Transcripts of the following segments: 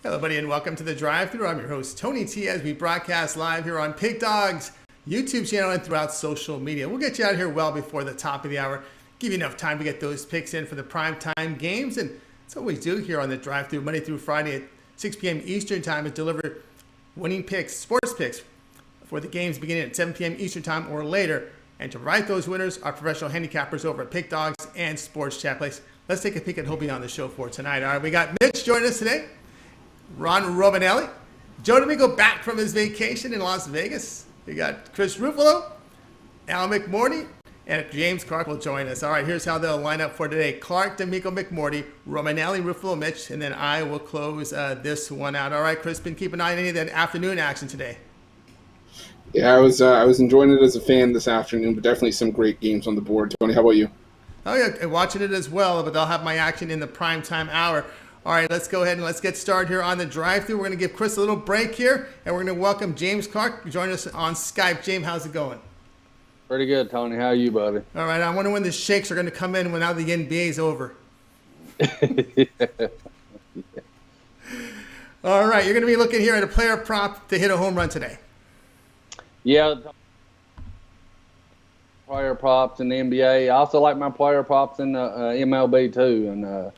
Hello, buddy, and welcome to the Drive-Thru. I'm your host, Tony T, as we broadcast live here on Pig Dog's YouTube channel and throughout social media. We'll get you out here well before the top of the hour, give you enough time to get those picks in for the primetime games. And that's what we do here on the Drive-Thru, Monday through Friday at 6 p.m. Eastern Time, is deliver winning picks, sports picks, for the games beginning at 7 p.m. Eastern Time or later. And to write those winners are professional handicappers over at Pig Dogs and Sports Chat Place. Let's take a peek at who'll be on the show for tonight. All right, we got Mitch joining us today. Ron Romanelli, Joe D'Amico back from his vacation in Las Vegas. We got Chris Ruffolo, Al McMordie, and James Clark will join us. All right, here's how they'll line up for today. Clark, D'Amico, McMordie, Romanelli, Ruffolo, Mitch, and then I will close this one out. All right, Chris, been keeping an eye on any of that afternoon action today. Yeah, I was enjoying it as a fan this afternoon, but definitely some great games on the board. Tony, how about you? Oh, yeah, watching it as well, but they'll have my action in the primetime hour. All right, let's go ahead and let's get started here on the drive-thru. We're going to give Chris a little break here, and we're going to welcome James Clark joining us on Skype. James, how's it going? Pretty good, Tony. How are you, buddy? All right, I wonder when the shakes are going to come in when now the NBA is over. Yeah. All right, you're going to be looking here at a player prop to hit a home run today. Yeah, player props in the NBA. I also like my player props in the MLB too, and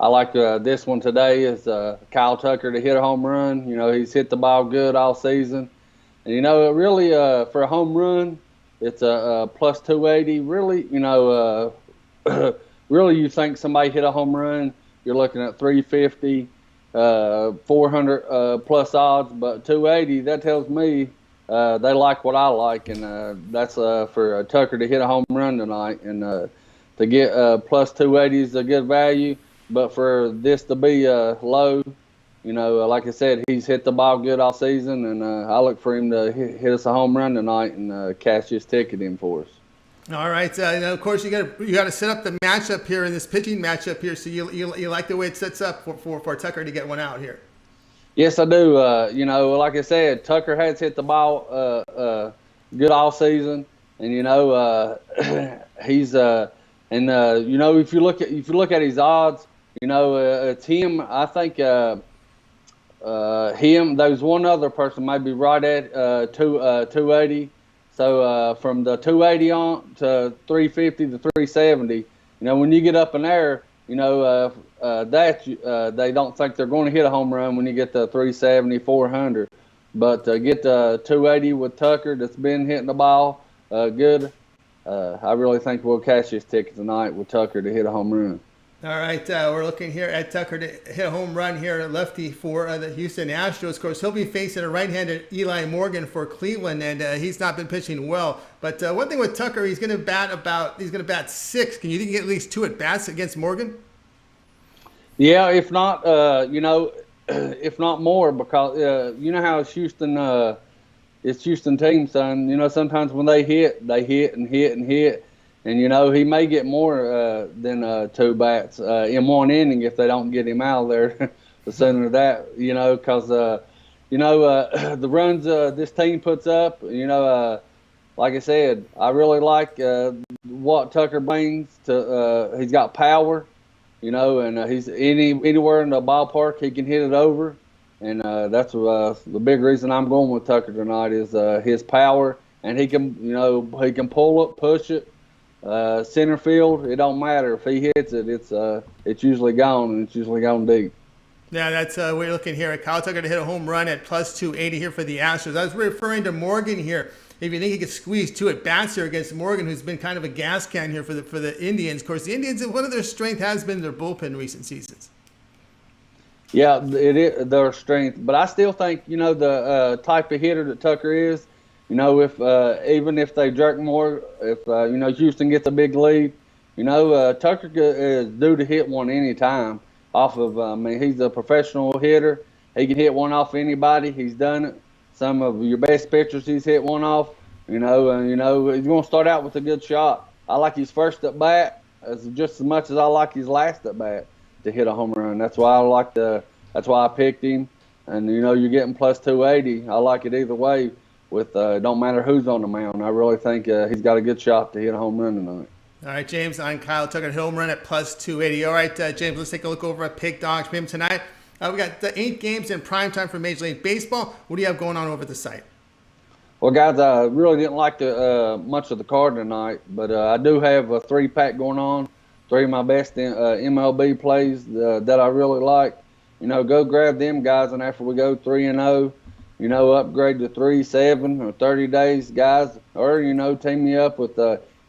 I like this one today is Kyle Tucker to hit a home run. You know, he's hit the ball good all season. And, you know, really for a home run, it's a plus 280. Really, you know, really you think somebody hit a home run, you're looking at 350, 400 plus odds. But 280, that tells me they like what I like. And that's for Tucker to hit a home run tonight. And to get plus 280 is a good value. But for this to be low, you know, like I said, he's hit the ball good all season, and I look for him to hit us a home run tonight and cash his ticket in for us. All right, and of course you got to set up the matchup here in this pitching matchup here. So you like the way it sets up for Tucker to get one out here. Yes, I do. You know, like I said, Tucker has hit the ball good all season, and you know he's and you know if you look at his odds. You know, it's him. I think him. There's one other person maybe right at 280. So from the 280 on to 350 to 370. You know, when you get up in there, you know they don't think they're going to hit a home run when you get the 370, 400. But get the 280 with Tucker that's been hitting the ball good. I really think we'll cash this ticket tonight with Tucker to hit a home run. All right, we're looking here at Tucker to hit a home run here, lefty for the Houston Astros. Of course, he'll be facing a right-handed Eli Morgan for Cleveland, and he's not been pitching well. But one thing with Tucker, he's going to bat 6. Can you think he can get at least 2 at bats against Morgan? Yeah, if not, you know, if not more, because you know how it's Houston team, son. You know, sometimes when they hit and hit and hit. And, you know, he may get more than 2 bats in one inning if they don't get him out of there the sooner that, you know, because, you know, the runs this team puts up, you know, like I said, I really like what Tucker brings to he's got power, you know, and he's anywhere in the ballpark he can hit it over. And that's the big reason I'm going with Tucker tonight is his power. And he can, you know, he can pull it, push it. Center field, it don't matter if he hits it. It's usually gone, and it's usually gone deep. Yeah, that's we're looking here at Kyle Tucker to hit a home run at plus 280 here for the Astros. I was referring to Morgan here. If you think he could squeeze 2 at bats here against Morgan, who's been kind of a gas can here for the Indians. Of course, the Indians, one of their strength has been their bullpen in recent seasons. Yeah, it is their strength, but I still think, you know, the type of hitter that Tucker is. You know, if even if they jerk more, if you know Houston gets a big lead, you know Tucker is due to hit one anytime off of. I mean, he's a professional hitter. He can hit one off anybody. He's done it. Some of your best pitchers, he's hit one off. You know, he's going to start out with a good shot. I like his first at bat just as much as I like his last at bat to hit a home run. That's why That's why I picked him. And you know, you're getting plus 280. I like it either way. With don't matter who's on the mound. I really think he's got a good shot to hit a home run tonight. All right, James, on Kyle Tucker home run at plus 280. All right, James, let's take a look over at Pig Dogs. Him tonight. We got the 8 games in primetime for Major League Baseball. What do you have going on over the site? Well, guys, I really didn't like much of the card tonight, but I do have a 3-pack going on. 3 of my best MLB plays that I really like. Go grab them, guys, and after we go 3-0, upgrade to 3-7 or 30 days, guys, or team me up with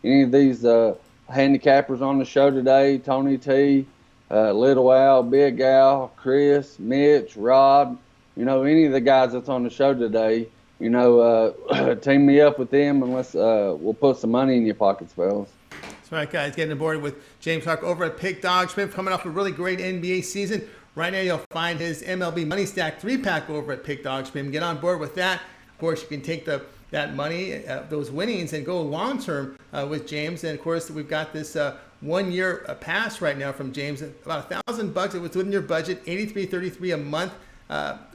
any of these handicappers on the show today: Tony T, Little Al, Big Al, Chris, Mitch, Rod. Any of the guys that's on the show today. Team me up with them, and we'll put some money in your pockets, fellas. That's right, guys. Getting aboard with James Clark over at Pick Dog. Smith coming off a really great NBA season. Right now, you'll find his MLB Money Stack 3-pack over at Pick Dog. Smith, get on board with that. Of course, you can take that money, those winnings, and go long term with James. And of course, we've got this 1-year pass right now from James, about $1,000. It was within your budget, $83.33 a month.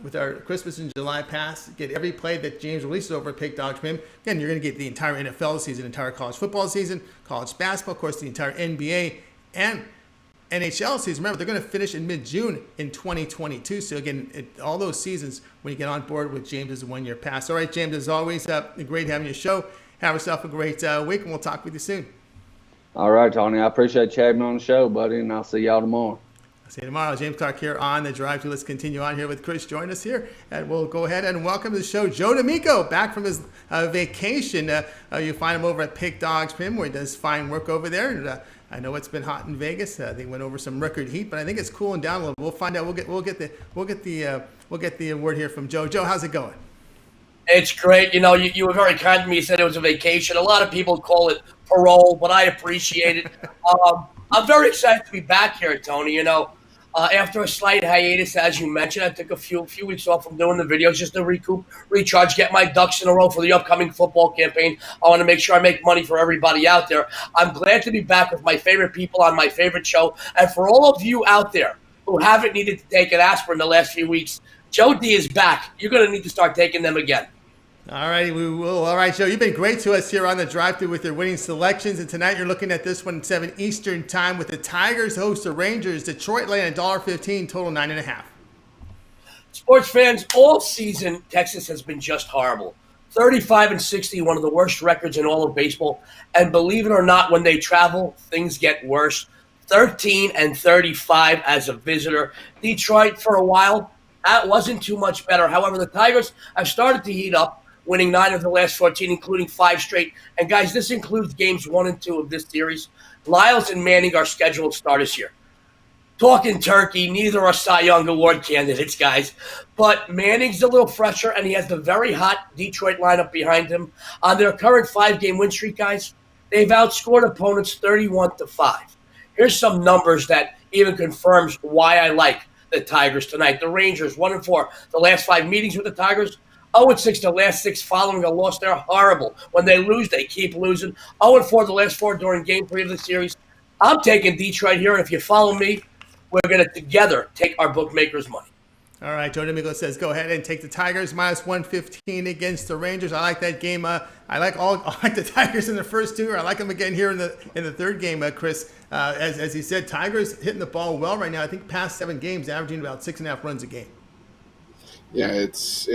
With our Christmas and July pass, get every play that James releases over at Pick Dog Swim. Again, you're going to get the entire NFL season, entire college football season, college basketball, of course, the entire NBA and NHL season. Remember, they're going to finish in mid-June in 2022. So again, all those seasons when you get on board with James' 1-year pass. All right, James, as always, great having your show. Have yourself a great week, and we'll talk with you soon. All right, Tony. I appreciate you having me on the show, buddy, and I'll see y'all tomorrow. See you tomorrow. James Clark here on The Drive Thru. Let's continue on here with Chris. Join us here, and we'll go ahead and welcome to the show Joe D'Amico, back from his vacation. You find him over at Pick Dog Swim, where he does fine work over there. And I know it's been hot in Vegas. They went over some record heat, but I think it's cooling down a little. We'll find out. We'll get the word here from Joe. Joe, how's it going? It's great. You were very kind to me. You said it was a vacation. A lot of people call it parole, but I appreciate it. I'm very excited to be back here, Tony. After a slight hiatus, as you mentioned, I took a few weeks off from doing the videos just to recoup, recharge, get my ducks in a row for the upcoming football campaign. I want to make sure I make money for everybody out there. I'm glad to be back with my favorite people on my favorite show. And for all of you out there who haven't needed to take an aspirin the last few weeks, Joe D is back. You're going to need to start taking them again. All right, we will. All right, Joe, you've been great to us here on The Drive Thru with your winning selections. And tonight you're looking at this one at 7 Eastern time with the Tigers host the Rangers. Detroit laying $1.15, total 9.5. Sports fans, all season, Texas has been just horrible. 35-60, one of the worst records in all of baseball. And believe it or not, when they travel, things get worse. 13-35 as a visitor. Detroit, for a while, that wasn't too much better. However, the Tigers have started to heat up, winning 9 of the last 14, including 5 straight. And, guys, this includes games 1 and 2 of this series. Lyles and Manning are scheduled starters here. Talking turkey, neither are Cy Young Award candidates, guys. But Manning's a little fresher, and he has the very hot Detroit lineup behind him. On their current 5-game win streak, guys, they've outscored opponents 31-5. Here's some numbers that even confirms why I like the Tigers tonight. The Rangers, 1-4. The last 5 meetings with the Tigers, 0-6 the last 6 following a loss. They're horrible. When they lose, they keep losing. 0-4 the last 4 during Game 3 of the series. I'm taking Detroit here, and if you follow me, we're going to together take our bookmakers' money. All right, Joe D'Amico says go ahead and take the Tigers minus 115 against the Rangers. I like that game. I like the Tigers in the first 2. I like them again here in the third game, Chris. As he said, Tigers hitting the ball well right now. I think past 7 games, averaging about 6.5 runs a game. Yeah, it's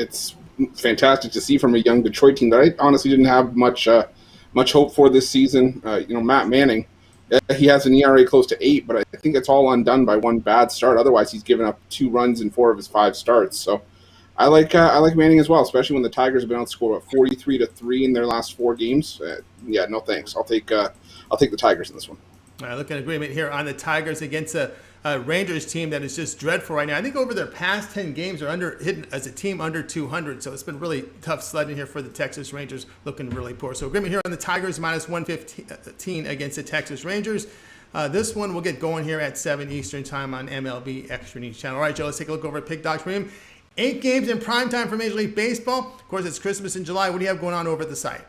fantastic to see from a young Detroit team that I honestly didn't have much hope for this season. Matt Manning, he has an ERA close to 8, but I think it's all undone by one bad start. Otherwise, he's given up 2 runs in 4 of his 5 starts. So I like Manning as well, especially when the Tigers have been outscored 43-3 in their last 4 games. No thanks. I'll take the Tigers in this one. All right, look at agreement here on the Tigers against a Rangers team that is just dreadful right now. I think over their past 10 games are hidden as a team under 200. So it's been really tough sledding here for the Texas Rangers, looking really poor. So agreement here on the Tigers minus 115 against the Texas Rangers. This one will get going here at 7 Eastern time on MLB Extra News Channel. All right, Joe, let's take a look over at Pick Dogs Premium. 8 games in primetime for Major League Baseball. Of course, it's Christmas in July. What do you have going on over at the site?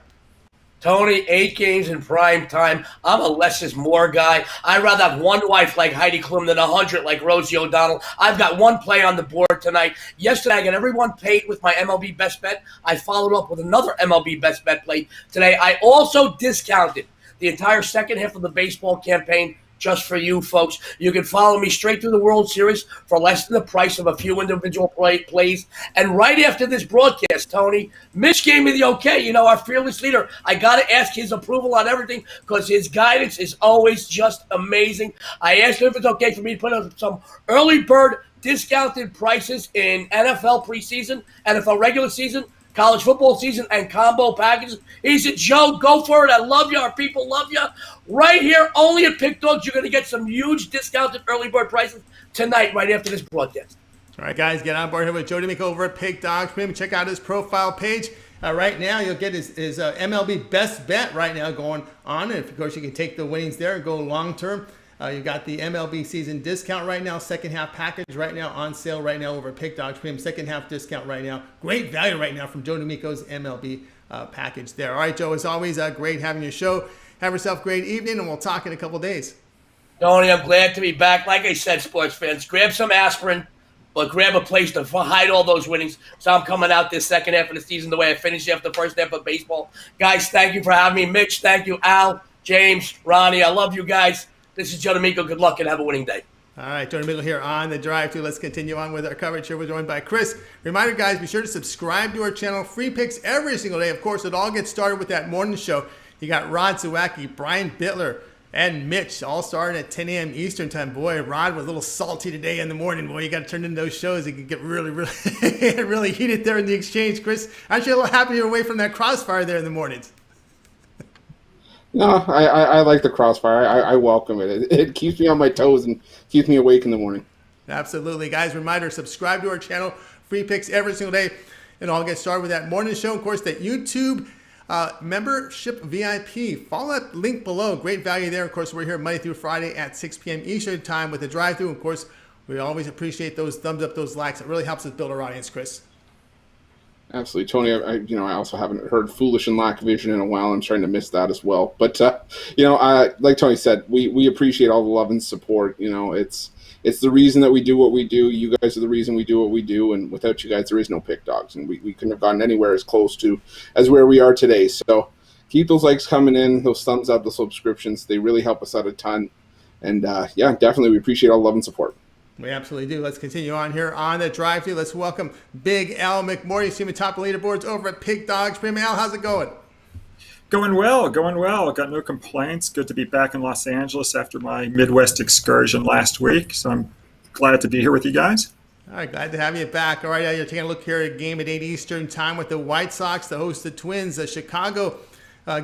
Tony, 8 games in prime time. I'm a less is more guy. I'd rather have 1 wife like Heidi Klum than 100 like Rosie O'Donnell. I've got 1 play on the board tonight. Yesterday, I got everyone paid with my MLB best bet. I followed up with another MLB best bet play today. I also discounted the entire second half of the baseball campaign just for you folks. You can follow me straight through the World Series for less than the price of a few individual plays. And right after this broadcast, Tony, Mitch gave me the okay. You know, our fearless leader. I got to ask his approval on everything because his guidance is always just amazing. I asked him if it's okay for me to put up some early bird discounted prices in NFL preseason, NFL regular season, college football season, and combo packages. He said, Joe, go for it. I love you. Our people love you. Right here, only at Pick Dogs, you're going to get some huge discounted early bird prices tonight, right after this broadcast. All right, guys, get on board here with Joe D'Amico over at Pick Dogs. Maybe check out his profile page. Right now, you'll get his MLB best bet right now going on. And, of course, you can take the winnings there and go long-term. You've got the MLB season discount right now, second half package right now on sale right now over at Pick Dogs Premium. Second half discount right now. Great value right now from Joe D'Amico's MLB package there. All right, Joe, as always, great having your show. Have yourself a great evening, and we'll talk in a couple days. Tony, I'm glad to be back. Like I said, sports fans, grab some aspirin, but grab a place to hide all those winnings. So I'm coming out this second half of the season the way I finished after the first half of baseball. Guys, thank you for having me. Mitch, thank you. Al, James, Ronnie, I love you guys. This is Joe D'Amico. Good luck and have a winning day. All right, Joe D'Amico here on the drive-thru. Let's continue on with our coverage here. We're joined by Chris. Reminder, guys, be sure to subscribe to our channel. Free picks every single day. Of course, it all gets started with that morning show. You got Rod Zawacki, Brian Bittler, and Mitch all starting at 10 a.m. Eastern time. Boy, Rod was a little salty today in the morning. Boy, you got to turn in those shows. It can get really, really heated there in the exchange. Chris, aren't you a little happy you're away from that crossfire there in the mornings? No, I like the crossfire. I welcome it. It keeps me on my toes and keeps me awake in the morning. Absolutely. Guys, reminder, subscribe to our channel. Free picks every single day. And I'll get started with that morning show. Of course, that YouTube membership VIP. Follow that link below. Great value there. Of course, we're here Monday through Friday at 6 p.m. Eastern time with the drive-thru. Of course, we always appreciate those thumbs up, those likes. It really helps us build our audience, Chris. Absolutely, Tony. I also haven't heard "Foolish and Lack Vision" in a while. I'm trying to miss that as well. But like Tony said, we appreciate all the love and support. It's the reason that we do what we do. You guys are the reason we do what we do, and without you guys, there is no Pick Dogs, and we couldn't have gotten anywhere as close to as where we are today. So keep those likes coming in, those thumbs up, the subscriptions. They really help us out a ton. And definitely, we appreciate all the love and support. We absolutely do. Let's continue on here on the drive-thru. Let's welcome Big Al McMordie, see him top of leaderboards over at Pick Dogs Premium. Al, how's it going? Going well. Got no complaints. Good to be back in Los Angeles after my Midwest excursion last week. So I'm glad to be here with you guys. All right, glad to have you back. All right, you're taking a look here at a game at 8 Eastern time with the White Sox, the host, the Twins. Chicago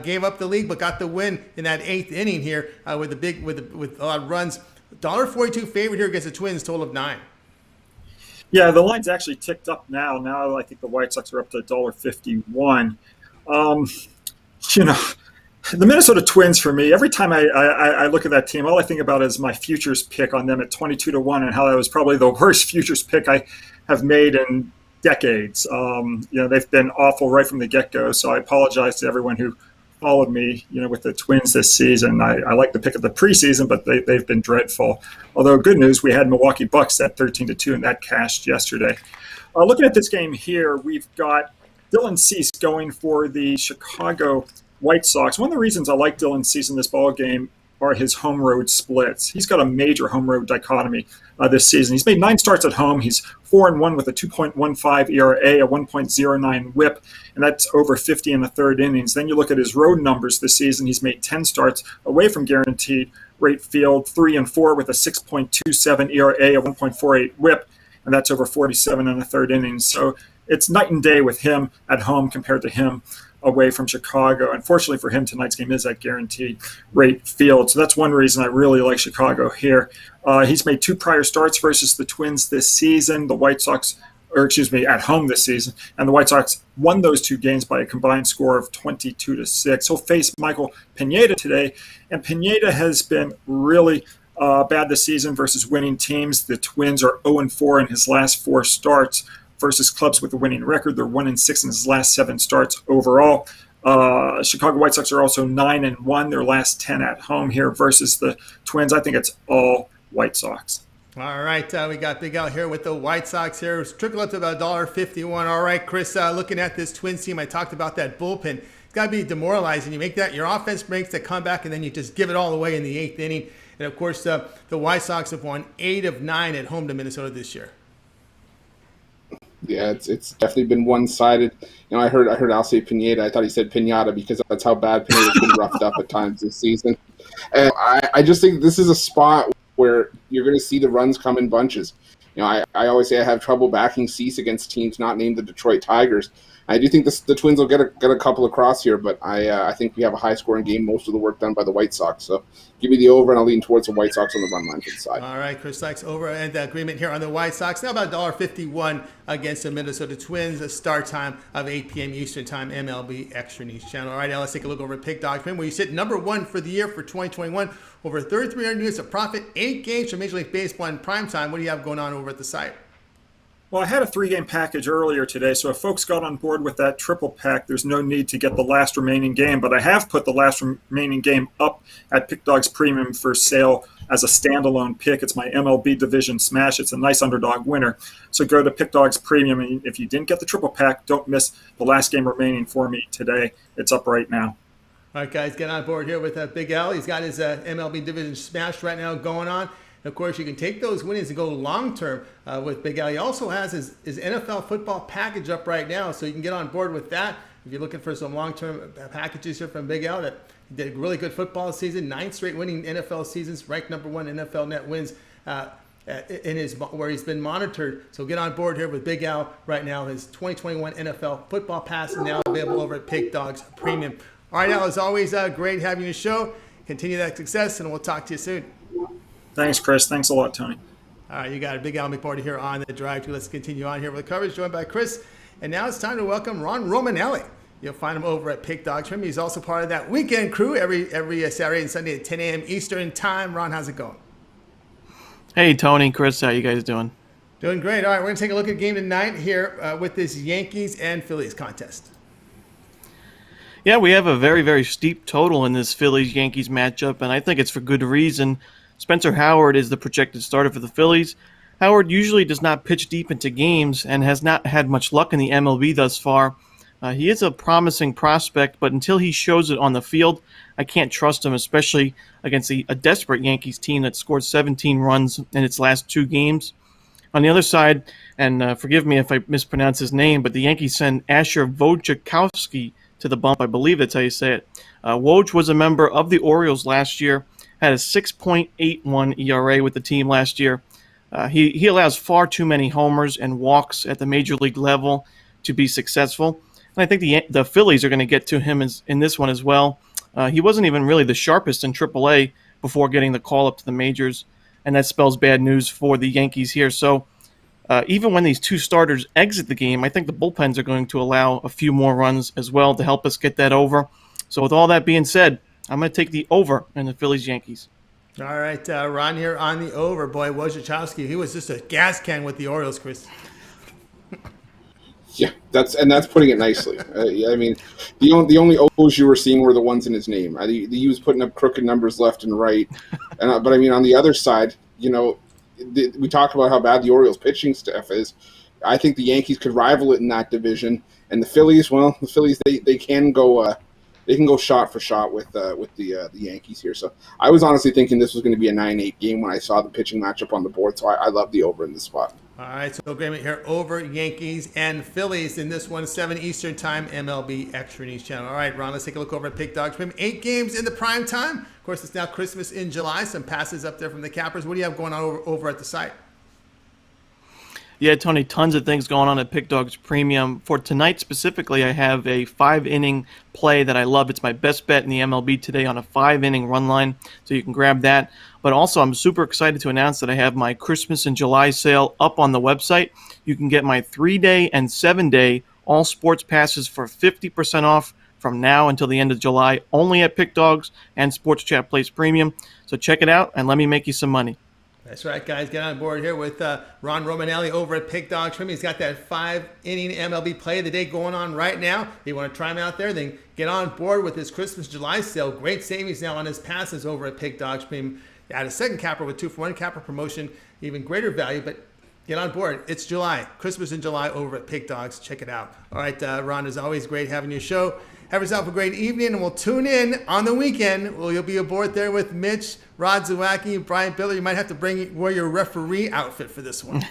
gave up the lead but got the win in that 8th inning here with a lot of runs. $1.42 favorite here against the Twins, total of 9. Yeah, the line's actually ticked up now. Now I think the White Sox are up to $1.51. The Minnesota Twins, for me, every time I look at that team, all I think about is my futures pick on them at 22-1 and how that was probably the worst futures pick I have made in decades. They've been awful right from the get-go, so I apologize to everyone who followed me, with the Twins this season. I like the pick of the preseason, but they've been dreadful. Although good news, we had Milwaukee Bucks at 13-2, and that cashed yesterday. Looking at this game here, we've got Dylan Cease going for the Chicago White Sox. One of the reasons I like Dylan Cease in this ball game are his home road splits. He's got a major home road dichotomy this season. He's made 9 starts at home. He's 4-1 with a 2.15 ERA, a 1.09 WHIP, and that's over 50 in the third innings. Then you look at his road numbers this season. He's made 10 starts away from guaranteed rate field, 3-4 with a 6.27 ERA, a 1.48 WHIP, and that's over 47 in the third innings. So it's night and day with him at home compared to him away from Chicago. Unfortunately for him, tonight's game is at guaranteed rate field. So that's one reason I really like Chicago here. He's made 2 prior starts versus the Twins this season. At home this season. And the White Sox won those 2 games by a combined score of 22-6. He'll face Michael Pineda today. And Pineda has been really bad this season versus winning teams. The Twins are 0-4 in his last 4 starts versus clubs with a winning record. They're 1-6 in his last 7 starts overall. Chicago White Sox are also 9-1 their last 10 at home here versus the Twins. I think it's all White Sox. All right, we got Big Al here with the White Sox here. It's trickle up to about $1.51. All right, Chris, looking at this Twins team, I talked about that bullpen. It's got to be demoralizing. You make that, your offense makes that comeback, and then you just give it all away in the 8th inning. And of course, the White Sox have won 8 of 9 at home to Minnesota this year. Yeah, it's definitely been one-sided. I heard Al say Pineda. I thought he said Pinata because that's how bad Pineda's been roughed up at times this season. And I just think this is a spot where you're going to see the runs come in bunches. I always say I have trouble backing Cease against teams not named the Detroit Tigers. I do think the Twins will get a couple across here, but I think we have a high-scoring game, most of the work done by the White Sox. So give me the over, and I'll lean towards the White Sox on the run line for the side. All right, Chris likes over, and the agreement here on the White Sox. Now about $1.51 against the Minnesota Twins. A start time of 8 p.m. Eastern Time, MLB Extra News Channel. All right, now let's take a look over at Pick Dog Premium, where you sit number 1 for the year for 2021. Over 3,300 units of profit, 8 games for Major League Baseball in prime time. What do you have going on over at the site? Well, I had a 3-game package earlier today, so if folks got on board with that triple pack, there's no need to get the last remaining game. But I have put the last remaining game up at Pick Dogs Premium for sale as a standalone pick. It's my MLB Division Smash. It's a nice underdog winner. So go to Pick Dogs Premium, and if you didn't get the triple pack, don't miss the last game remaining for me today. It's up right now. All right, guys, get on board here with Big Al. He's got his MLB Division Smash right now going on. And of course, you can take those winnings and go long-term with Big Al. He also has his NFL football package up right now, so you can get on board with that. If you're looking for some long-term packages here from Big Al, that he did a really good football season, 9 straight winning NFL seasons, ranked number 1 NFL net wins where he's been monitored. So get on board here with Big Al right now. His 2021 NFL football pass is now available over at Pick Dogs Premium. All right, Al, as always, great having you on the show. Continue that success, and we'll talk to you soon. Thanks, Chris. Thanks a lot, Tony. All right, you got a Big Al McMordie here on the Drive to. Let's continue on here with the coverage, joined by Chris. And now it's time to welcome Ron Romanelli. You'll find him over at Pick Dogs Premium. He's also part of that weekend crew every Saturday and Sunday at 10 a.m. Eastern Time. Ron, how's it going? Hey, Tony, Chris, how you guys doing? Doing great. All right, we're going to take a look at game tonight here with this Yankees and Phillies contest. Yeah, we have a very, very steep total in this Phillies-Yankees matchup, and I think it's for good reason. Spencer Howard is the projected starter for the Phillies. Howard usually does not pitch deep into games and has not had much luck in the MLB thus far. He is a promising prospect, but until he shows it on the field, I can't trust him, especially against a desperate Yankees team that scored 17 runs in its last 2 games. On the other side, and forgive me if I mispronounce his name, but the Yankees send Asher Wojciechowski to the bump. I believe that's how you say it. Woj was a member of the Orioles last year, had a 6.81 ERA with the team last year. He allows far too many homers and walks at the major league level to be successful. And I think the Phillies are going to get to him in this one as well. He wasn't even really the sharpest in AAA before getting the call up to the majors, and that spells bad news for the Yankees here. So even when these 2 starters exit the game, I think the bullpens are going to allow a few more runs as well to help us get that over. So with all that being said, I'm going to take the over in the Phillies-Yankees. All right, Ron here on the over. Boy, Wojciechowski, he was just a gas can with the Orioles, Chris. Yeah, that's putting it nicely. I mean, the only O's you were seeing were the ones in his name. He was putting up crooked numbers left and right. But I mean, on the other side, we talked about how bad the Orioles pitching staff is. I think the Yankees could rival it in that division, and the Phillies they can go. They can go shot for shot with the Yankees here. So I was honestly thinking this was going to be a 9-8 game when I saw the pitching matchup on the board. So I love the over in this spot. All right, so agreement here over Yankees and Phillies in this one, 7 Eastern Time, MLB Extra News Channel. All right, Ron, let's take a look over at Pick Dogs Premium. 8 games in the prime time. Of course, it's now Christmas in July. Some passes up there from the Cappers. What do you have going on over at the site? Yeah, Tony, tons of things going on at Pick Dogs Premium. For tonight specifically, I have a 5-inning play that I love. It's my best bet in the MLB today on a 5-inning run line, so you can grab that. But also, I'm super excited to announce that I have my Christmas in July sale up on the website. You can get my 3-day and 7-day all sports passes for 50% off from now until the end of July, only at Pick Dogs and Sports Chat Place Premium. So check it out and let me make you some money. That's right, guys. Get on board here with Ron Romanelli over at Pick Dogs Premium. He's got that 5-inning MLB play of the day going on right now. If you want to try him out there, then get on board with his Christmas July sale. Great savings now on his passes over at Pick Dogs Premium. Add a second capper with 2-for-1 capper promotion, even greater value, but get on board. It's July. Christmas in July over at Pick Dogs. Check it out. All right, Ron, as always, great having your show. Have yourself a great evening, and we'll tune in on the weekend. Well, you'll be aboard there with Mitch, Rod Zawacki, Brian Biller. You might have to wear your referee outfit for this one.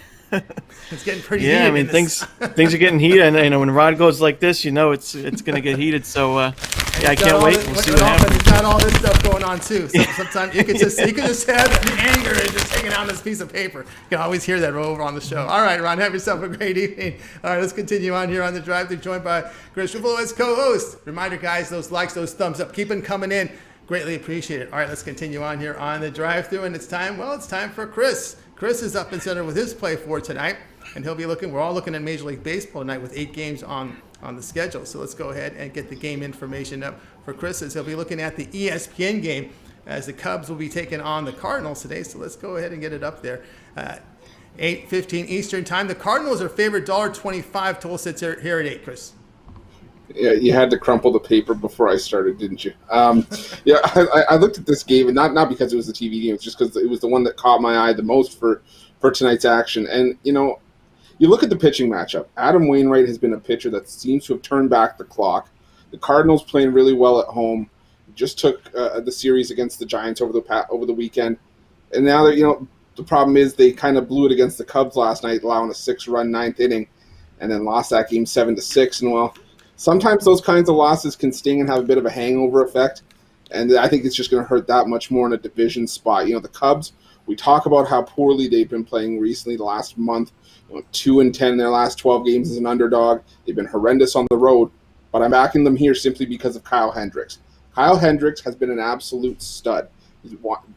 It's getting pretty heated. Yeah, I mean, things are getting heated. And when Rod goes like this, it's going to get heated. So, I can't wait. We'll see what happens. He's got all this stuff going on, too. So sometimes you can just have the anger and just hanging out on this piece of paper. You can always hear that over on the show. All right, Ron, have yourself a great evening. All right, let's continue on here on the drive. They're joined by Chris Ruffolo as co-host. Reminder, guys, those likes, those thumbs up, keep them coming in. Greatly appreciate it. All right, let's continue on here on the drive-through, and it's time for Chris. Chris is up in center with his play for tonight, and he'll be we're all looking at Major League Baseball tonight with 8 games on the schedule. So let's go ahead and get the game information up for Chris, as he'll be looking at the ESPN game as the Cubs will be taking on the Cardinals today. So let's go ahead and get it up there. 8:15 Eastern time. The Cardinals are favored $1.25. Total sits here at 8, Chris. Yeah, you had to crumple the paper before I started, didn't you? I looked at this game, and not because it was the TV game, it's just because it was the one that caught my eye the most for tonight's action. And, you look at the pitching matchup. Adam Wainwright has been a pitcher that seems to have turned back the clock. The Cardinals playing really well at home. Just took the series against the Giants over the weekend. And now, the problem is they kind of blew it against the Cubs last night, allowing a 6-run ninth inning, and then lost that game 7-6. And, well, sometimes those kinds of losses can sting and have a bit of a hangover effect, and I think it's just going to hurt that much more in a division spot. The Cubs, we talk about how poorly they've been playing recently the last month, 2-10 in their last 12 games as an underdog. They've been horrendous on the road, but I'm backing them here simply because of Kyle Hendricks. Kyle Hendricks has been an absolute stud.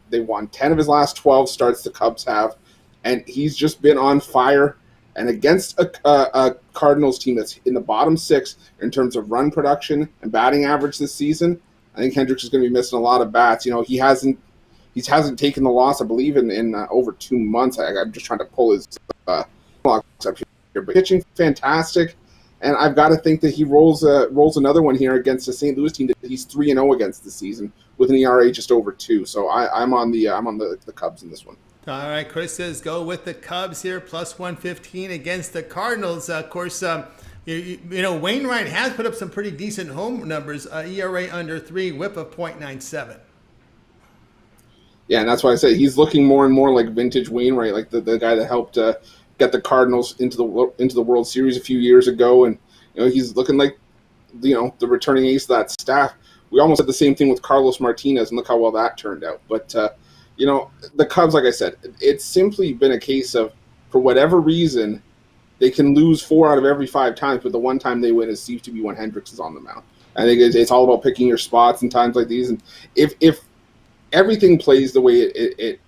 They won 10 of his last 12 starts the Cubs have, and he's just been on fire. And against a Cardinals team that's in the bottom 6 in terms of run production and batting average this season, I think Hendricks is going to be missing a lot of bats. He hasn't taken the loss, I believe, in over 2 months. I'm just trying to pull his logs up here, but pitching fantastic. And I've got to think that he rolls another one here against the St. Louis team that he's 3-0 against this season with an ERA just over 2. So I'm on the Cubs in this one. All right, Chris says go with the Cubs here, plus 115 against the Cardinals. Of course, Wainwright has put up some pretty decent home numbers, ERA under 3, WHIP of .97. Yeah, and that's why I say he's looking more and more like vintage Wainwright, like the guy that helped get the Cardinals into the World Series a few years ago, and he's looking like the returning ace of that staff. We almost had the same thing with Carlos Martinez, and look how well that turned out. But the Cubs, like I said, it's simply been a case of, for whatever reason, they can lose 4 out of every 5 times, but the one time they win seems to be when Hendricks is on the mound. I think it's all about picking your spots in times like these. And if everything plays the way it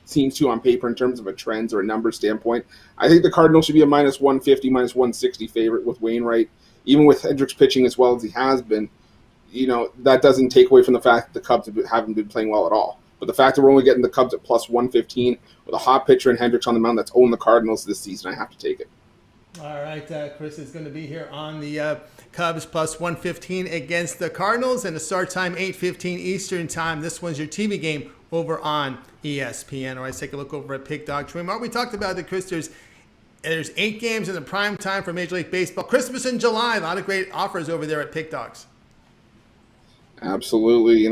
seems to on paper in terms of a trends or a number standpoint, I think the Cardinals should be a minus 150, minus 160 favorite with Wainwright. Even with Hendricks pitching as well as he has been, that doesn't take away from the fact that the Cubs haven't been playing well at all. But the fact that we're only getting the Cubs at plus 115 with a hot pitcher and Hendricks on the mound that's owned the Cardinals this season, I have to take it. All right, Chris is going to be here on the Cubs plus 115 against the Cardinals, and the start time 8:15 Eastern time. This one's your TV game over on ESPN. All right, let's take a look over at Pick Dog Trim. We talked about that, Chris. There's 8 games in the prime time for Major League Baseball. Christmas in July, a lot of great offers over there at Pick Dogs. Absolutely.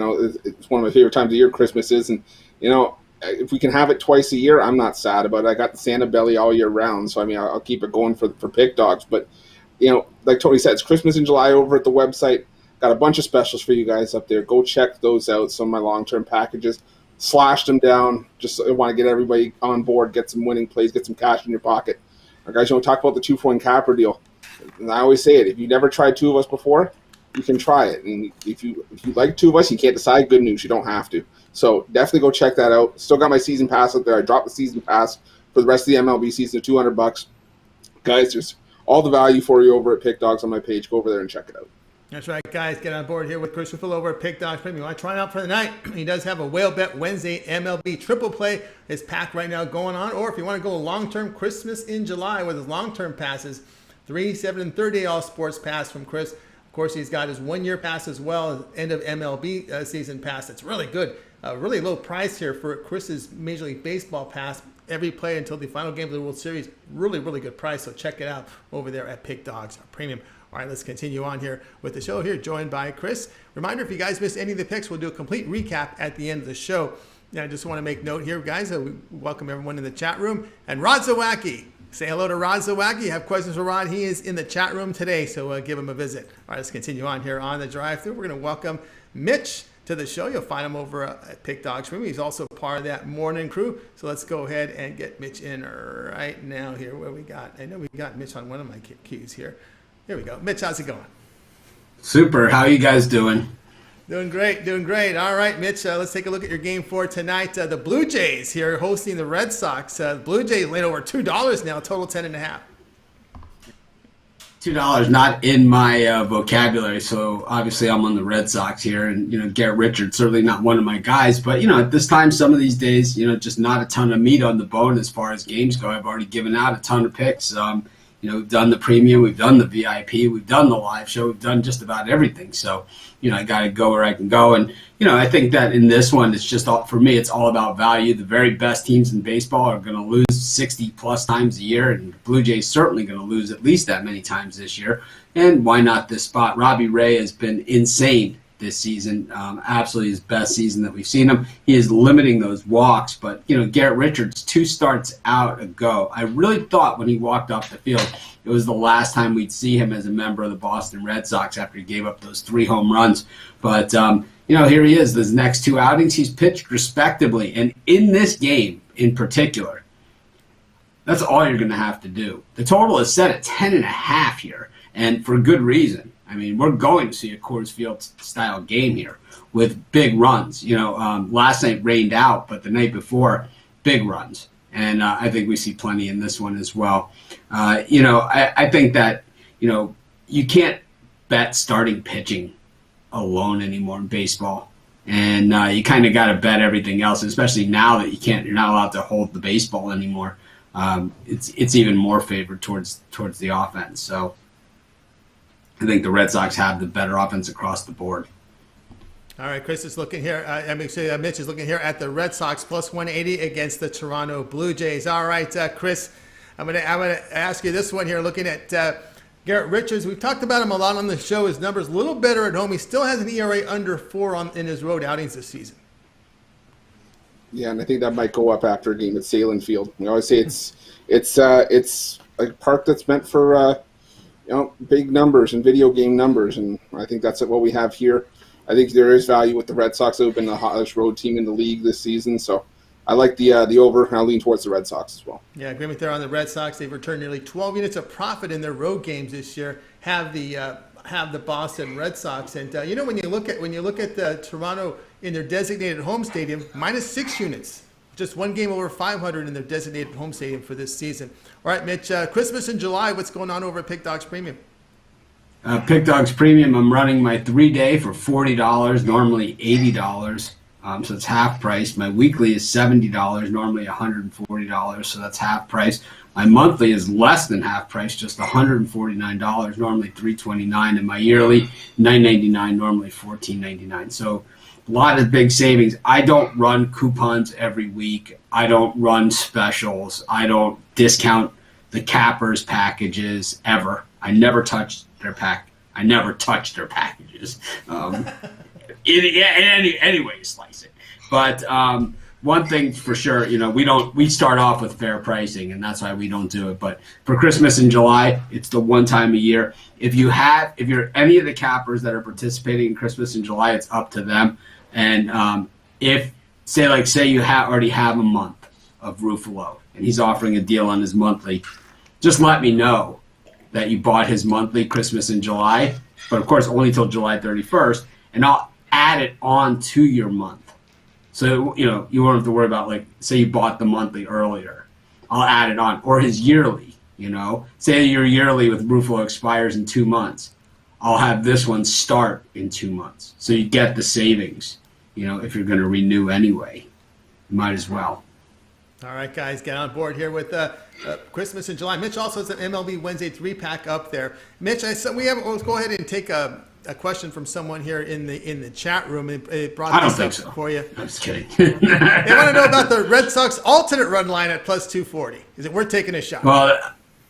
It's one of my favorite times of year, Christmas is. And, if we can have it twice a year, I'm not sad about it. I got the Santa belly all year round. So, I'll keep it going for Pick Dogs. But, like Tony said, it's Christmas in July over at the website. Got a bunch of specials for you guys up there. Go check those out. Some of my long-term packages. Slashed them down. Just want to get everybody on board, get some winning plays, get some cash in your pocket. Our guys, talk about the 2-for-1 capper deal. And I always say it. If you never tried 2 of us before, you can try it. And if you like 2 of us, you can't decide, good news. You don't have to. So definitely go check that out. Still got my season pass up there. I dropped the season pass for the rest of the MLB season at $200. Guys, there's all the value for you over at Pick Dogs on my page. Go over there and check it out. That's right, guys. Get on board here with Chris Ruffolo over at Pick Dogs Premium. You want to try him out for the night? He does have a Whale Bet Wednesday MLB triple play. His pack right now going on. Or if you want to go long-term, Christmas in July with his long-term passes, 3, 7, and 30-day all sports pass from Chris. Of course, he's got his 1-year pass as well as end of MLB season pass. It's really good. Really low price here for Chris's Major League Baseball pass. Every play until the final game of the World Series. Really, really good price. So check it out over there at Pick Dogs Premium. All right, let's continue on here with the show here, joined by Chris. Reminder, if you guys missed any of the picks, we'll do a complete recap at the end of the show. Now, I just want to make note here, guys, we welcome everyone in the chat room. And Rod Zawacki, say hello to Rod Zawacki. You have questions for Rod. He is in the chat room today, so give him a visit. All right, let's continue on here on the drive-thru. We're going to welcome Mitch to the show. You'll find him over at Pick Dogs Room. He's also part of that morning crew. So let's go ahead and get Mitch in right now here. What we got? I know we got Mitch on one of my cues here. Here we go. Mitch, how's it going? Super. How you guys doing? Doing great, doing great. All right, Mitch, let's take a look at your game for tonight. The Blue Jays here hosting the Red Sox. The Blue Jays laid over $2 now, total 10.5. $2, not in my vocabulary. So obviously I'm on the Red Sox here, and Garrett Richards certainly not one of my guys. But at this time, some of these days, just not a ton of meat on the bone as far as games go. I've already given out a ton of picks. We've done the premium, we've done the VIP, we've done the live show, we've done just about everything. So, I got to go where I can go. And, I think that in this one, it's just for me, it's all about value. The very best teams in baseball are going to lose 60 plus times a year. And the Blue Jays certainly going to lose at least that many times this year. And why not this spot? Robbie Ray has been insane this season, absolutely his best season that we've seen him. He is limiting those walks, but Garrett Richards, 2 starts out ago, I really thought when he walked off the field it was the last time we'd see him as a member of the Boston Red Sox after he gave up those 3 home runs. But here he is. Those next 2 outings he's pitched respectably, and in this game in particular, that's all you're going to have to do. The total is set at 10.5 here, and for good reason. I mean, we're going to see a Coors Field-style game here with big runs. Last night rained out, but the night before, big runs. And I think we see plenty in this one as well. I think that, you can't bet starting pitching alone anymore in baseball. And you kind of got to bet everything else, especially now that you're not allowed to hold the baseball anymore. It's even more favored towards the offense. So I think the Red Sox have the better offense across the board. All right, Chris is looking here. Mitch is looking here at the Red Sox plus 180 against the Toronto Blue Jays. All right, Chris, I'm gonna ask you this one here. Looking at Garrett Richards, we've talked about him a lot on the show. His numbers a little better at home. He still has an ERA under 4 in his road outings this season. Yeah, and I think that might go up after a game at Salem Field. We always say it's a park that's meant for big numbers and video game numbers, and I think that's what we have here. I think there is value with the Red Sox. They've been the hottest road team in the league this season, so I like the over, and I'll lean towards the Red Sox as well. Yeah, agreement there on the Red Sox. They've returned nearly 12 units of profit in their road games this year. Have the Boston Red Sox, and when you look at the Toronto in their designated home stadium, minus 6 units. Just 1 game over 500 in their designated home stadium for this season. All right, Mitch, Christmas in July, what's going on over at Pick Dogs Premium? Pick Dogs Premium, I'm running my 3-day for $40, normally $80. So it's half price. My weekly is $70, normally $140, so that's half price. My monthly is less than half price, just $149, normally $329, and my yearly $9.99, normally $14.99. So a lot of big savings. I don't run coupons every week. I don't run specials. I don't discount the cappers packages ever. I never touch their packages. Any way you slice it. But one thing for sure, we start off with fair pricing, and that's why we don't do it. But for Christmas in July, it's the one time a year. If you're any of the cappers that are participating in Christmas in July, it's up to them. And if say you already have a month of Ruffolo, and he's offering a deal on his monthly, just let me know that you bought his monthly Christmas in July, but of course only till July 31st, and I'll add it on to your month. So, you won't have to worry about, say you bought the monthly earlier. I'll add it on. Or his yearly, Say your yearly with Ruffalo expires in 2 months. I'll have this one start in 2 months. So you get the savings, if you're going to renew anyway. You might as well. All right, guys, get on board here with Christmas in July. Mitch also has an MLB Wednesday 3-pack up there. Mitch, let's go ahead and take a question from someone here in the chat room. It brought this up so. For you. I'm just kidding. They want to know about the Red Sox alternate run line at plus 240. Is it worth taking a shot? Well,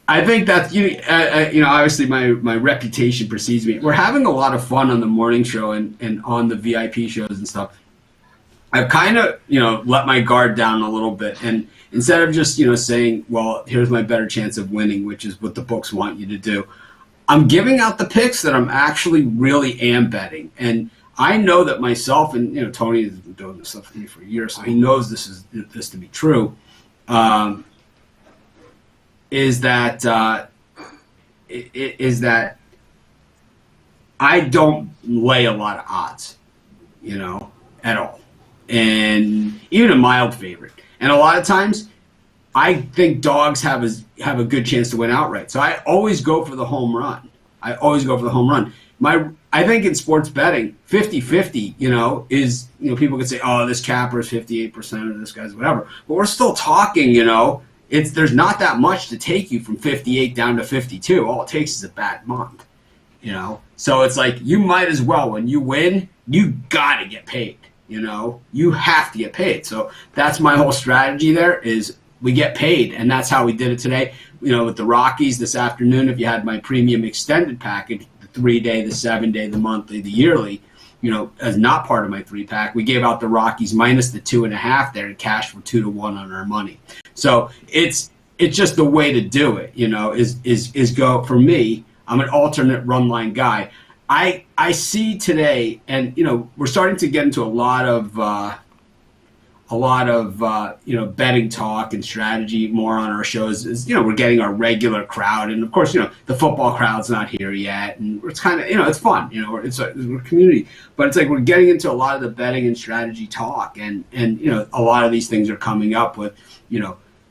I think that obviously my reputation precedes me. We're having a lot of fun on the morning show and on the VIP shows and stuff. I've kind of let my guard down a little bit, and instead of just saying, well, here's my better chance of winning, which is what the books want you to do, I'm giving out the picks that I'm actually really am betting. And I know that myself, and Tony has been doing this stuff for me for years, so he knows this to be true. Is that I don't lay a lot of odds, at all, and even a mild favorite. And a lot of times, I think dogs have a good chance to win outright. So I always go for the home run. I think in sports betting, 50-50, is, people could say, oh, this capper is 58% or this guy's whatever. But we're still talking, there's not that much to take you from 58 down to 52. All it takes is a bad month, So it's like, you might as well, when you win, you got to get paid, You have to get paid. So that's my whole strategy there is we get paid, and that's how we did it today. With the Rockies this afternoon, if you had my premium extended package, the 3-day, the 7-day, the monthly, the yearly, as not part of my 3-pack, we gave out the Rockies minus the 2.5 there and cash for 2-1 on our money. So it's just the way to do it, is go, for me, I'm an alternate run line guy. I see today, and, we're starting to get into a lot of betting talk and strategy more on our shows. Is we're getting our regular crowd, and of course, the football crowd's not here yet, and it's kind of it's fun, we're a community, but it's like we're getting into a lot of the betting and strategy talk, and a lot of these things are coming up with,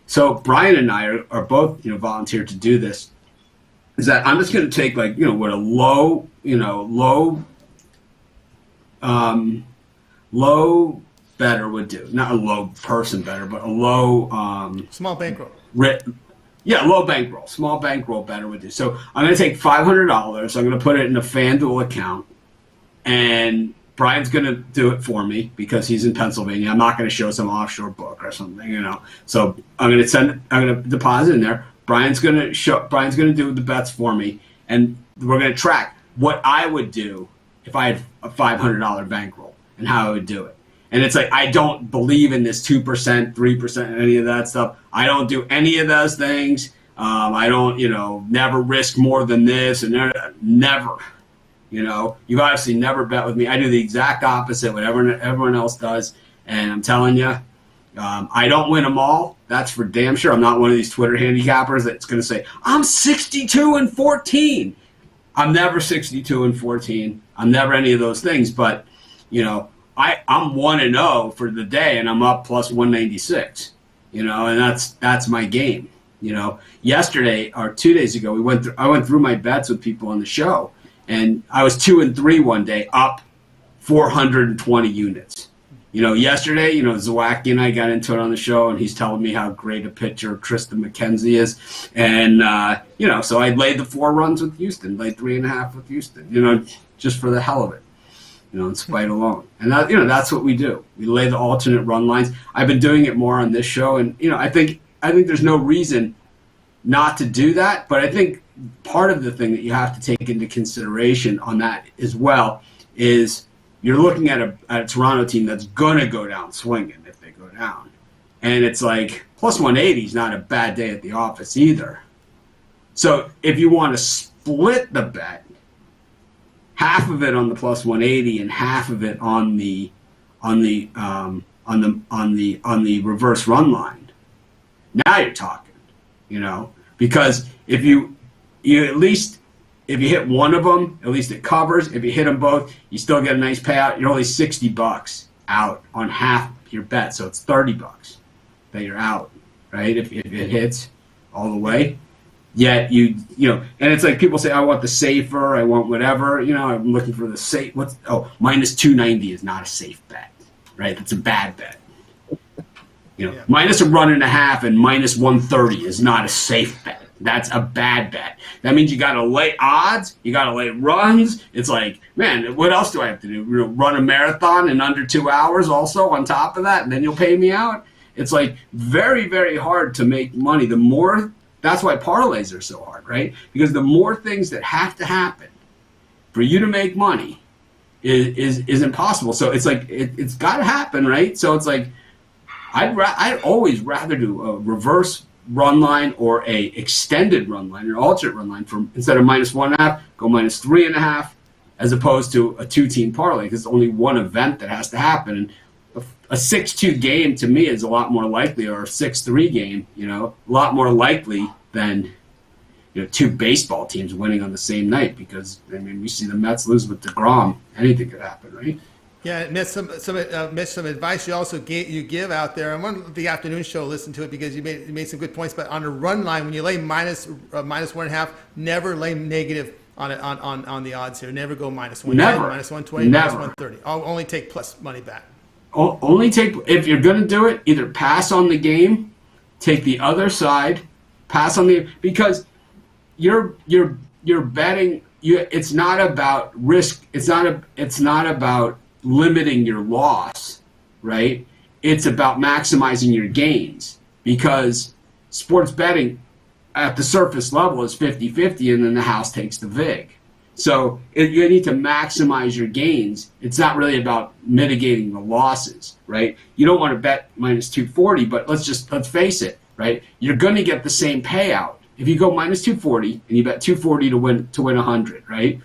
So Brian and I are both volunteered to do this. Is that I'm just going to take what a low better would do. Not a low person better, but a low small bankroll. Low bankroll. Small bankroll better would do. So I'm going to take $500. I'm going to put it in a FanDuel account, and Brian's going to do it for me because he's in Pennsylvania. I'm not going to show some offshore book or something, So I'm going to deposit in there. Brian's going to do the bets for me, and we're going to track what I would do if I had a $500 bankroll and how I would do it. And it's like, I don't believe in this 2%, 3%, any of that stuff. I don't do any of those things. I don't, never risk more than this, and never. You obviously never bet with me. I do the exact opposite, whatever everyone else does. And I'm telling you, I don't win them all. That's for damn sure. I'm not one of these Twitter handicappers that's going to say, I'm 62-14. I'm never 62-14. I'm never any of those things. But, I'm 1-0 for the day, and I'm up plus 196. And that's my game. Yesterday or 2 days ago, I went through my bets with people on the show, and I was 2-3 one day, up 420 units. Yesterday, Zawacki and I got into it on the show, and he's telling me how great a pitcher Tristan McKenzie is. And, so I laid the 4 runs with Houston, laid 3.5 with Houston, just for the hell of it, in spite alone. And that, that's what we do. We lay the alternate run lines. I've been doing it more on this show, and, I think there's no reason not to do that. But I think part of the thing that you have to take into consideration on that as well is you're looking at a Toronto team that's going to go down swinging if they go down. And it's like, plus 180 is not a bad day at the office either. So if you want to split the bet, half of it on the plus 180 and half of it on the reverse run line, now you're talking, because if you at least, if you hit one of them, at least it covers. If you hit them both, you still get a nice payout. You're only $60 out on half your bet, so it's $30 that you're out, right? If it hits all the way, yet and it's like people say, I want the safer, I want whatever. I'm looking for the safe. Minus 290 is not a safe bet, right? That's a bad bet. Minus a run and a half and minus 130 is not a safe bet. That's a bad bet. That means you got to lay odds. You got to lay runs. It's like, man, what else do I have to do? Run a marathon in under 2 hours also on top of that, and then you'll pay me out? It's like very, very hard to make money. The more That's why parlays are so hard, right? Because the more things that have to happen for you to make money is impossible. So it's like it's got to happen, right? So it's like I'd always rather do a reverse run line or a extended run line, or alternate run line, from instead of -1.5, go -3.5, as opposed to a 2-team parlay, because it's only one event that has to happen. And a 6-2 game to me is a lot more likely, or a 6-3 game, a lot more likely than two baseball teams winning on the same night, because we see the Mets lose with DeGrom. Anything could happen, right? Yeah, Mitch, some advice you also give out there. I'm on the afternoon show, listen to it, because you made some good points. But on a run line, when you lay -1.5, never lay negative on the odds here. Never go -110, Never. -120, Never. -130. I'll only take plus money back. Only take, if you're going to do it, either pass on the game, take the other side, pass on because you're betting. It's not about risk. It's not about limiting your loss, right? It's about maximizing your gains, because sports betting at the surface level is 50-50, and then the house takes the vig. So you need to maximize your gains. It's not really about mitigating the losses, right? You don't want to bet -240, but let's face it, right? You're going to get the same payout if you go -240 and you bet 240 to win 100, right?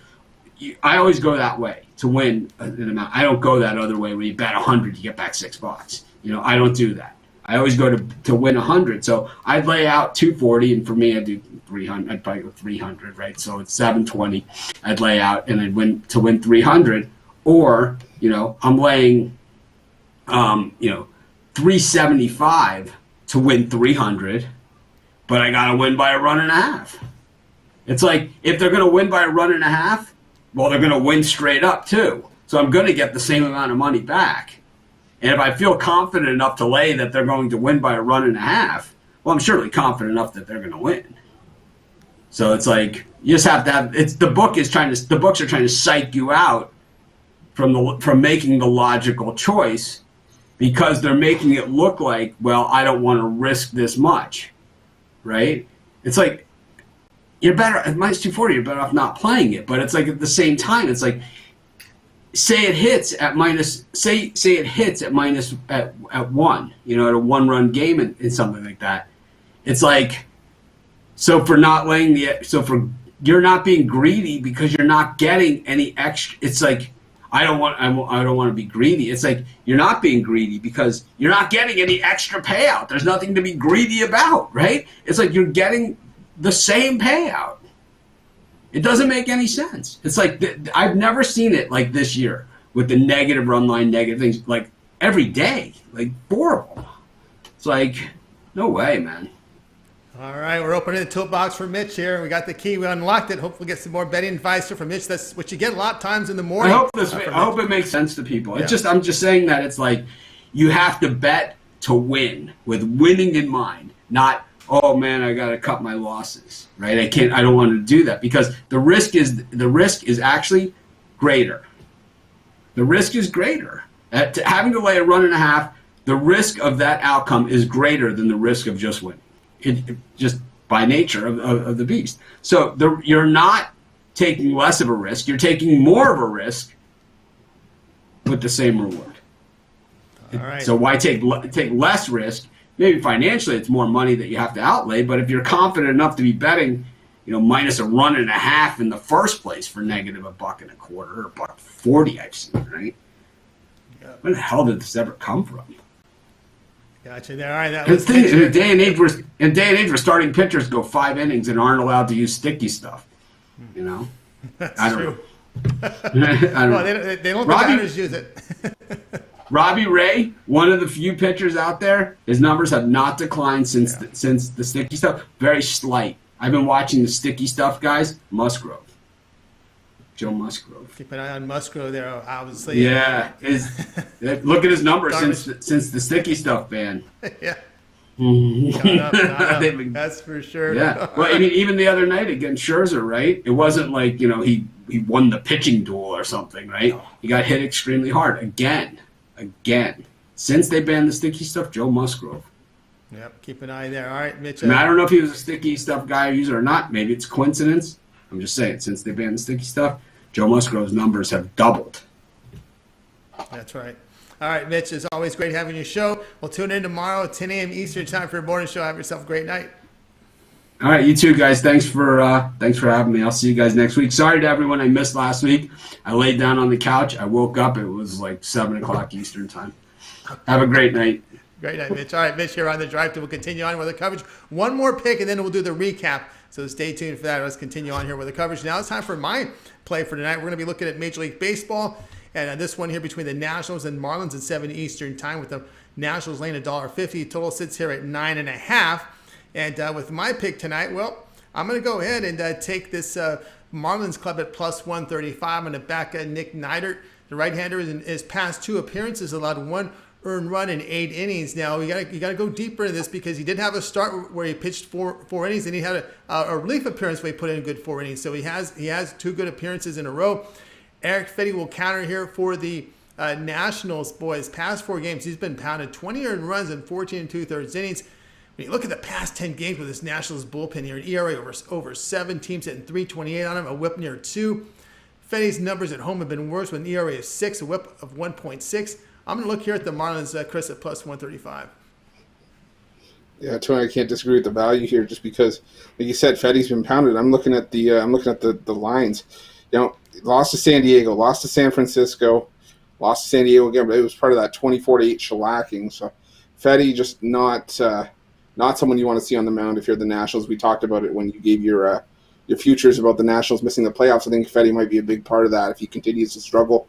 I always go that way to win an amount. I don't go that other way where you bet 100, you get back $6. I don't do that. I always go to win 100. So I'd lay out 240, and for me, I'd do 300. I'd probably go 300, right? So it's 720. I'd lay out, and I'd win 300. Or, I'm laying, 375 to win 300, but I got to win by a run and a half. It's like, if they're going to win by a run and a half, well, they're going to win straight up too. So I'm going to get the same amount of money back. And if I feel confident enough to lay that they're going to win by a run and a half, well, I'm surely confident enough that they're going to win. So it's like, you just have to have, the books are trying to psych you out from making the logical choice, because they're making it look like, well, I don't want to risk this much, right? It's like, you're better at -240, you're better off not playing it. But it's like, at the same time, it's like, say it hits at minus, say it hits at minus at 1, at a 1-run game and something like that. It's like, for you're not being greedy because you're not getting any extra. It's like, I don't want to be greedy. It's like, you're not being greedy because you're not getting any extra payout. There's nothing to be greedy about, right? It's like you're getting the same payout. It doesn't make any sense. It's like, I've never seen it like this year with the negative run line, negative things, like every day, like horrible. It's like, no way, man. All right, we're opening the tilt box for Mitch here. We got the key. We unlocked it. Hopefully get some more betting advice here from Mitch. That's what you get a lot of times in the morning. I hope it makes sense to people. Yeah. I'm just saying that it's like, you have to bet to win, with winning in mind, not, oh man, I got to cut my losses, right? I don't want to do that, because the risk is actually greater. The risk is greater. Having to lay a run and a half, the risk of that outcome is greater than the risk of just winning. It just by nature of the beast. So you're not taking less of a risk. You're taking more of a risk with the same reward. All right. So why take less risk? Maybe financially it's more money that you have to outlay, but if you're confident enough to be betting, minus a run and a half in the first place for negative $1.25 or $1.40, I've seen, right? Yeah. Where the hell did this ever come from? Gotcha. All right. In a day and age where starting pitchers go 5 innings and aren't allowed to use sticky stuff, That's I don't true. know. Well, they don't let the batters use it. Robbie Ray, one of the few pitchers out there, his numbers have not declined since the sticky stuff. Very slight. I've been watching the sticky stuff guys. Musgrove. Joe Musgrove. Keep an eye on Musgrove there, obviously. Yeah. Look at his numbers since the sticky stuff ban. Yeah. Not up. That's for sure. Yeah. Well, even the other night against Scherzer, right? It wasn't like, he won the pitching duel or something, right? No. He got hit extremely hard. Again. Since they banned the sticky stuff, Joe Musgrove. Yep, keep an eye there. All right, Mitch. I don't know if he was a sticky stuff guy user or not. Maybe it's coincidence. I'm just saying, since they banned the sticky stuff, Joe Musgrove's numbers have doubled. That's right. All right, Mitch, it's always great having your show. We'll tune in tomorrow at 10 a.m. Eastern time for your morning show. Have yourself a great night. All right, you too, guys. Thanks for having me. I'll see you guys next week. Sorry to everyone I missed last week. I laid down on the couch. I woke up. It was like 7 o'clock Eastern time. Have a great night. Great night, Mitch. All right, Mitch, here on the drive. We'll continue on with the coverage. One more pick, and then we'll do the recap. So stay tuned for that. Let's continue on here with the coverage. Now it's time for my play for tonight. We're going to be looking at Major League Baseball. And this one here between the Nationals and Marlins at 7 Eastern time, with the Nationals laying $1.50. Total sits here at 9.5. And with my pick tonight, well, I'm going to go ahead and take this Marlins club at plus 135. I'm going to back Nick Neidert. The right-hander in his past 2 appearances allowed 1 earned run in 8 innings. Now you got to go deeper in this because he did have a start where he pitched four innings, and he had a relief appearance where he put in a good 4 innings. So he has 2 good appearances in a row. Eric Fetty will counter here for the Nationals. Boys, past 4 games, he's been pounded 20 earned runs in 14 2/3 innings. When you look at the past 10 games with this Nationals bullpen here, an ERA over 7, teams hitting 3.28 on him, a whip near 2. Fetty's numbers at home have been worse with an ERA of 6, a whip of 1.6. I'm going to look here at the Marlins, Chris, at plus 135. Yeah, Tony, I can't disagree with the value here, just because, like you said, Fetty's been pounded. I'm looking at the lines. You know, lost to San Diego, lost to San Francisco, lost to San Diego again, but it was part of that 24-8 shellacking. So Fetty just not someone you want to see on the mound if you're the Nationals. We talked about it when you gave your futures about the Nationals missing the playoffs. I think Fetty might be a big part of that if he continues to struggle.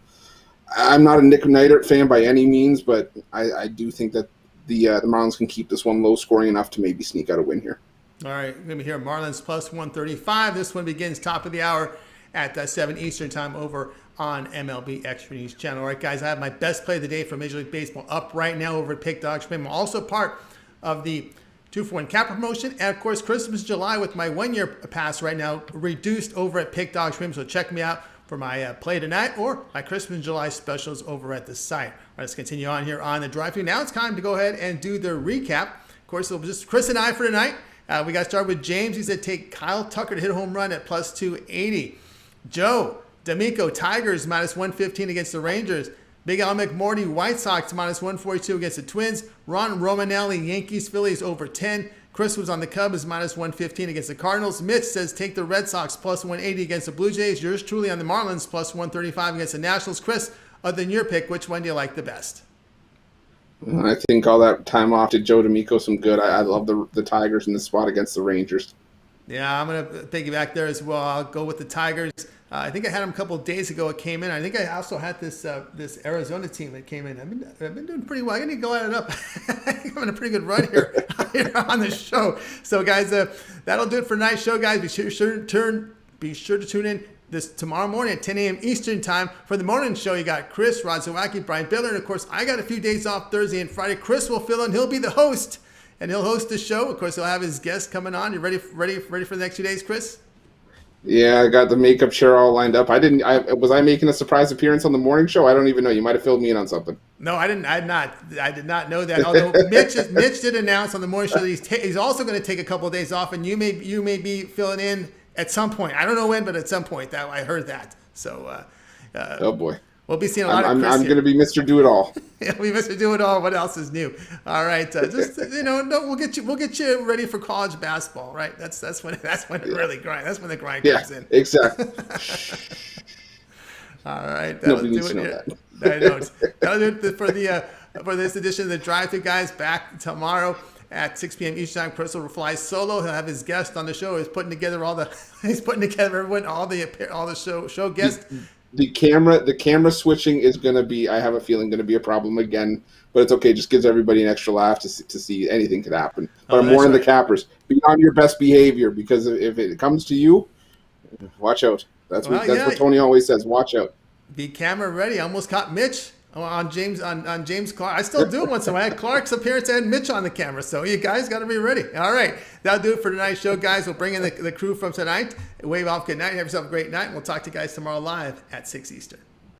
I'm not a Nick Neidert fan by any means, but I do think that the Marlins can keep this one low scoring enough to maybe sneak out a win here. All right, we're going to be here Marlins plus 135. This one begins top of the hour at 7 Eastern time over on MLB Extra News channel. All right, guys, I have my best play of the day for Major League Baseball up right now over at Pick Dogs. I'm also part of the 2-for-1 cap promotion, and of course Christmas July with my 1-year pass right now reduced over at Pick Dogs. So check me out for my play tonight or my Christmas July specials over at the site. All right, let's continue on here on the drive-thru. Now it's time to go ahead and do the recap. Of course, it'll be just Chris and I for tonight. We got to start with James. He said take Kyle Tucker to hit a home run at plus 280. Joe D'Amico, Tigers minus 115 against the Rangers. Big Al McMordie, White Sox minus 142 against the Twins. Ron Romanelli, Yankees, Phillies over 10. Chris was on the Cubs minus 115 against the Cardinals. Mitch says take the Red Sox plus 180 against the Blue Jays. Yours truly on the Marlins plus 135 against the Nationals. Chris, other than your pick, which one do you like the best? I think all that time off did Joe D'Amico some good. I love the Tigers in this spot against the Rangers. Yeah, I'm going to piggyback there as well. I'll go with the Tigers. I think I had them a couple of days ago. It came in. I think I also had this Arizona team that came in. I've been doing pretty well. I need to go add it up. I think I'm in a pretty good run here on the show. So, guys, that'll do it for tonight's show, guys. Be sure to tune in this tomorrow morning at 10 a.m. Eastern time. For the morning show, you got Chris, Rod Zawacki, Brian Biller, and, of course, I got a few days off Thursday and Friday. Chris will fill in. He'll be the host, and he'll host the show. Of course, he'll have his guests coming on. You ready for the next few days, Chris? Yeah, I got the makeup chair all lined up. Was I making a surprise appearance on the morning show? I don't even know. You might have filled me in on something. No, I didn't. I did not know that. Although Mitch did announce on the morning show that he's also going to take a couple of days off, and you may be filling in at some point. I don't know when, but at some point that I heard that. So, oh boy. We'll be seeing a lot of Chris. I'm going to be Mr. Do It All. Yeah, we Mr. Do It All. What else is new? All right, we'll get you ready for college basketball. Right? That's when it really grinds. That's when the grind comes in. Yeah, exactly. All right, nobody needs to know that. I know. That'll do it for this edition of the Drive-Thru, guys. Back tomorrow at 6 p.m. Eastern time. Chris will fly solo. He'll have his guest on the show. He's putting together all the show guests. The camera switching is going to be, I have a feeling, going to be a problem again. But it's okay. Just gives everybody an extra laugh to see anything could happen. But I'm warning the cappers. Be on your best behavior, because if it comes to you, watch out. That's what Tony always says. Watch out. Be camera ready. I almost caught Mitch on James Clark. I still do it once in a while. I had Clark's appearance and Mitch on the camera. So you guys got to be ready. All right. That'll do it for tonight's show, guys. We'll bring in the crew from tonight. Wave off good night. Have yourself a great night. We'll talk to you guys tomorrow live at 6 Eastern.